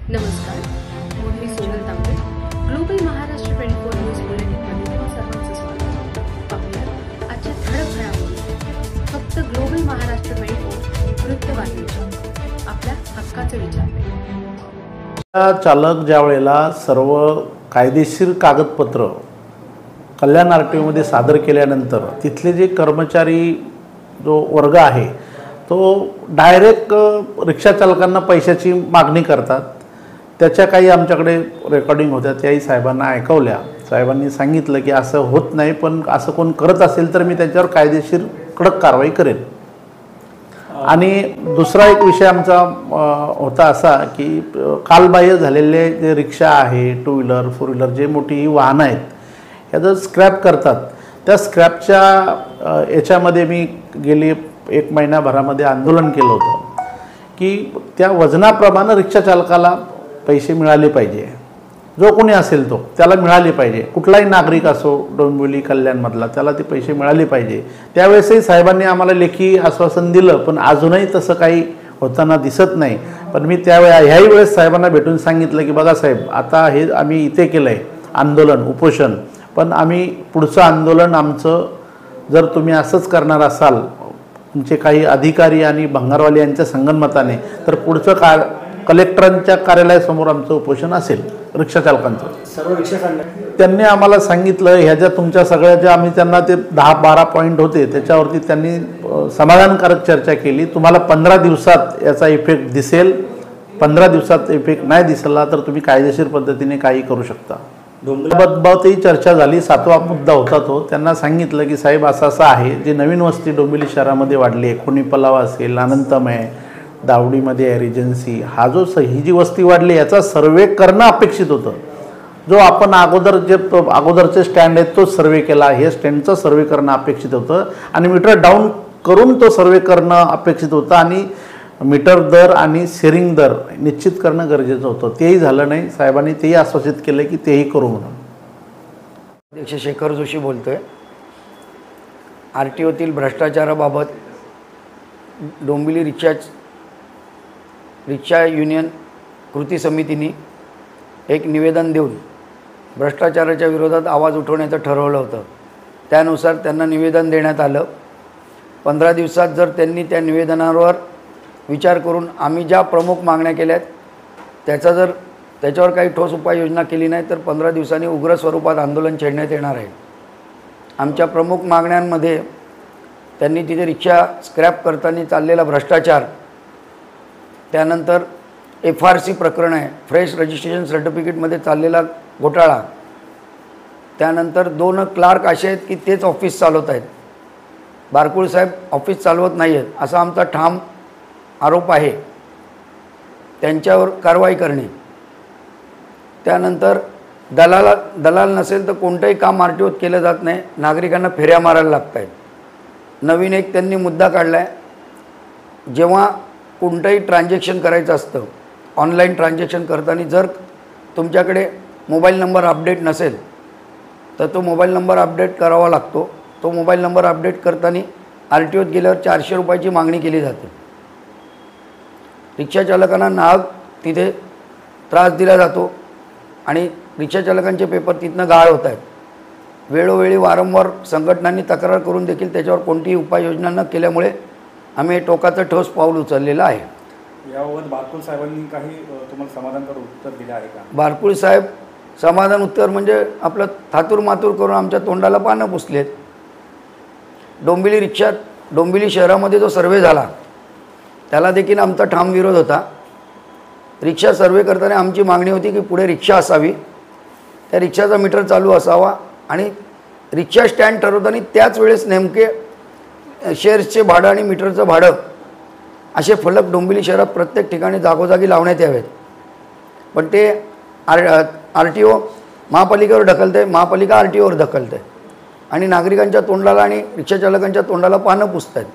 नमस्कार, मी सोनल तांबे. Global Maharashtra 24 news बुलेटिनमध्ये तुम्हा सर्वांचं स्वागत. पाहूया आजच्या ठळक घडामोडी. फक्त ग्लोबल महाराष्ट्र 24 वृत्तवाहिनीच्या आपल्या हक्काचे विचार. चालक ज्या वेळेला सर्व कायदेशीर कागदपत्र कल्याण आरटीओमध्ये सादर केल्यानंतर तिथले जे कर्मचारी जो वर्ग आहे तो डायरेक्ट रिक्षा चालकांना पैशाची मागणी करतात. त्याच्या काही आमच्याकडे रेकॉर्डिंग होत्या, त्याही साहेबांना ऐकवल्या. साहेबांनी सांगितलं की असं होत नाही, पण असं कोण करत असेल तर मी त्याच्यावर कायदेशीर कडक कारवाई करेन. आणि दुसरा एक विषय आमचा होता असा की कालबाह्य झालेले जे रिक्षा आहे, टू व्हीलर, फोर व्हीलर, जे मोठी वाहनं आहेत ह्या जर स्क्रॅप करतात, त्या स्क्रॅपच्या याच्यामध्ये मी गेली 1 महिन्याभरामध्ये आंदोलन केलं होतं की त्या वजनाप्रमाणे रिक्षा चालकाला पैसे मिळाले पाहिजे. जो कोणी असेल तो त्याला मिळाले पाहिजे. कुठलाही नागरिक असो डोंबिवली कल्याणमधला, त्याला ते पैसे मिळाले पाहिजे. त्यावेळेसही साहेबांनी आम्हाला लेखी आश्वासन दिलं, पण अजूनही तसं काही होताना दिसत नाही. पण मी ह्याही वेळेस साहेबांना भेटून सांगितलं की बघा साहेब, आता हे आम्ही इथे केलं आहे आंदोलन, उपोषण, पण आम्ही पुढचं आंदोलन आमचं जर तुम्ही असंच करणार असाल तुमचे काही अधिकारी आणि भंगारवाले यांच्या संगनमताने, तर पुढचं कलेक्टरांच्या कार्यालयासमोर आमचं उपोषण असेल रिक्षा चालकांचं. सर्व रिक्षा त्यांनी आम्हाला सांगितलं ह्याच्या तुमच्या सगळ्याच्या आम्ही त्यांना ते 10-12 पॉईंट होते त्याच्यावरती त्यांनी समाधानकारक चर्चा केली. तुम्हाला 15 दिवसात याचा इफेक्ट दिसेल. 15 दिवसात इफेक्ट नाही दिसला तर तुम्ही कायदेशीर पद्धतीने काही करू शकता. बाबतही चर्चा झाली. 7वा मुद्दा होता तो. त्यांना सांगितलं की साहेब असं असं आहे, जे नवीन वस्ती डोंबिवली शहरामध्ये वाढली आहे, खुनी पलावा असेल, अनंतमय, दावडीमध्ये आहे रिजन्सी, ही जी वस्ती वाढली याचा सर्वे करणं अपेक्षित होतं. जो आपण अगोदरचे स्टँड आहेत तो सर्वे केला, हे स्टँडचं सर्वे करणं अपेक्षित होतं आणि मीटर डाऊन करून तो सर्वे करणं अपेक्षित होतं आणि मीटर दर आणि शेअरिंग दर निश्चित करणं गरजेचं होतं. तेही झालं नाही. साहेबांनी तेही आश्वासित केलं की तेही करू म्हणून. अध्यक्ष शेखर जोशी बोलतोय. RTOतील भ्रष्टाचाराबाबत डोंबिवली रिक्षा युनियन कृती समितीने एक निवेदन देऊन भ्रष्टाचाराच्या विरोधात आवाज उठवण्याचं ठरवलं होतं. त्यानुसार त्यांना निवेदन देण्यात आलं. 15 दिवसात जर त्यांनी त्या निवेदनावर विचार करून आम्ही ज्या प्रमुख मागण्या केल्यात त्याच्यावर काही ठोस उपाययोजना केली नाही तर 15 दिवसांनी उग्र स्वरूपात आंदोलन छेडण्यात येणार आहे. आमच्या प्रमुख मागण्यांमध्ये त्यांनी तिथे रिक्षा स्क्रॅप करताना चाललेला भ्रष्टाचार, त्यानंतर FRC प्रकरण आहे, फ्रेश रजिस्ट्रेशन सर्टिफिकेटमध्ये चाललेला घोटाळा, त्यानंतर 2 क्लार्क असे आहेत की तेच ऑफिस चालवत आहेत, बारकुळ साहेब ऑफिस चालवत नाही आहेत असा आमचा ठाम आरोप आहे, त्यांच्यावर कारवाई करणे. त्यानंतर दलाल नसेल तर कोणतंही काम RTOत केलं जात नाही, नागरिकांना फेऱ्या मारायला लागत आहेत. नवीन एक त्यांनी मुद्दा काढला आहे, जेव्हा कोणतंही ट्रान्झॅक्शन करायचं असतं, ऑनलाईन ट्रान्झॅक्शन करताना जर तुमच्याकडे मोबाईल नंबर अपडेट नसेल तर तो मोबाईल नंबर अपडेट करावा लागतो. तो मोबाईल नंबर अपडेट करताना RTOत गेल्यावर 400 रुपयाची मागणी केली जाते. रिक्षाचालकांना नाहक तिथे त्रास दिला जातो आणि रिक्षाचालकांचे पेपर तिथनं गाळ होत आहेत. वेळोवेळी वारंवार संघटनांनी तक्रार करून देखील त्याच्यावर कोणतीही उपाययोजना न केल्यामुळे आम्ही टोकाचं ठोस पाऊल उचललेलं आहे. याबाबत बारकुळ साहेबांनी काही तुम्हाला समाधानकारक उत्तर दिलं आहे का? बारकुळ साहेब समाधान उत्तर म्हणजे आपलं थातूर मातूर करून आमच्या तोंडाला पानं पुसलेत. डोंबिवली शहरामध्ये जो सर्वे झाला त्याला देखील आमचा ठाम विरोध होता. रिक्षा सर्वे करताना आमची मागणी होती की पुढे रिक्षा असावी, त्या रिक्षाचा मीटर चालू असावा आणि रिक्षा स्टँड ठरवताना त्याच वेळेस नेमके शेअर्सचे भाडं आणि मीटरचं भाडं असे फलक डोंबिवली शहरात प्रत्येक ठिकाणी जागोजागी लावण्यात यावेत. पण ते RTO महापालिकेवर ढकलते, महापालिका RTOवर ढकलते आणि नागरिकांच्या तोंडाला आणि रिक्षाचालकांच्या तोंडाला पानं पुसत आहेत.